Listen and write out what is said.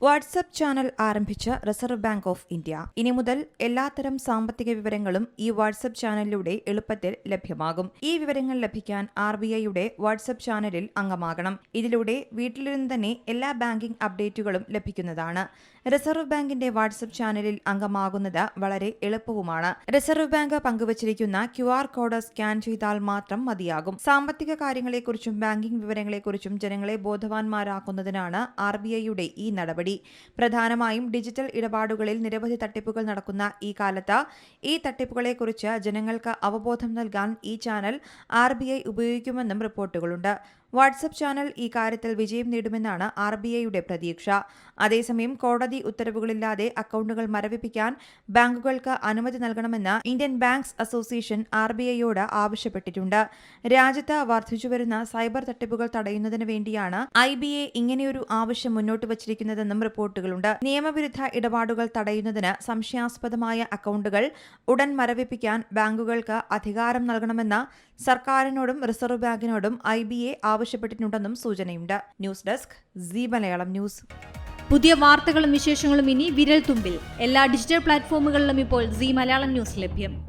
WhatsApp channel ആരംഭിച്ച reserve bank of India. ഇനി മുതൽ എല്ലാത്തരം സാമ്പത്തിക വിവരങ്ങളും ഈ വാട്സ്ആപ്പ് ചാനലിലൂടെ എളുപ്പത്തിൽ ലഭ്യമാകും. ഈ വിവരങ്ങൾ ലഭിക്കാൻ RBIയുടെ വാട്സ്ആപ്പ് ചാനലിൽ അംഗമാകണം. ഇതിലൂടെ വീട്ടിലിരുന്ന് തന്നെ എല്ലാ ബാങ്കിംഗ് അപ്ഡേറ്റുകളും ലഭിക്കുന്നതാണ്. റിസർവ് ബാങ്കിന്റെ വാട്സ്ആപ്പ് ചാനലിൽ അംഗമാകുന്നത് വളരെ എളുപ്പവുമാണ്. റിസർവ് ബാങ്ക് പങ്കുവച്ചിരിക്കുന്ന QR കോഡ് സ്കാൻ ചെയ്താൽ മാത്രം മതിയാകും. സാമ്പത്തിക കാര്യങ്ങളെക്കുറിച്ചും ബാങ്കിംഗ് വിവരങ്ങളെക്കുറിച്ചും ജനങ്ങളെ ബോധവാന്മാരാക്കുന്നതിനാണ് RBIയുടെ ഈ നടപടി. പ്രധാനമായും ഡിജിറ്റൽ ഇടപാടുകളിൽ നിരവധി തട്ടിപ്പുകൾ നടക്കുന്ന ഈ കാലത്ത് ഈ തട്ടിപ്പുകളെക്കുറിച്ച് ജനങ്ങൾക്ക് അവബോധം നൽകാൻ ഈ ചാനൽ RBI ഉപയോഗിക്കുമെന്നും റിപ്പോർട്ടുകളുണ്ട്. വാട്സ്ആപ്പ് ചാനൽ ഈ കാര്യത്തിൽ വിജയം നേടുമെന്നാണ് RBIയുടെ പ്രതീക്ഷ. അതേസമയം കോടതി ഉത്തരവുകളില്ലാതെ അക്കൗണ്ടുകൾ മരവിപ്പിക്കാൻ ബാങ്കുകൾക്ക് അനുമതി നൽകണമെന്ന് ഇന്ത്യൻ ബാങ്ക്സ് അസോസിയേഷൻ RBIയോട് ആവശ്യപ്പെട്ടിട്ടുണ്ട്. രാജ്യത്ത് വർദ്ധിച്ചുവരുന്ന സൈബർ തട്ടിപ്പുകൾ തടയുന്നതിന് വേണ്ടിയാണ് IBA ഇങ്ങനെയൊരു ആവശ്യം മുന്നോട്ട് വച്ചിരിക്കുന്നതെന്നും റിപ്പോർട്ടുകളുണ്ട്. നിയമവിരുദ്ധ ഇടപാടുകൾ തടയുന്നതിന് സംശയാസ്പദമായ അക്കൗണ്ടുകൾ ഉടൻ മരവിപ്പിക്കാൻ ബാങ്കുകൾക്ക് അധികാരം നൽകണമെന്ന് സർക്കാരിനോടും റിസർവ് ബാങ്കിനോടും IBA ആവശ്യപ്പെട്ടിട്ടുണ്ടെന്നും സൂചനയുണ്ട്. News desk Zee Malayalam news. പുതിയ വാർത്തകളും വിശേഷങ്ങളും ഇനി വിരൽ തുമ്പിൽ. എല്ലാ ഡിജിറ്റൽ പ്ലാറ്റ്ഫോമുകളിലും ഇപ്പോൾ സീ മലയാളം ന്യൂസ് ലഭ്യം.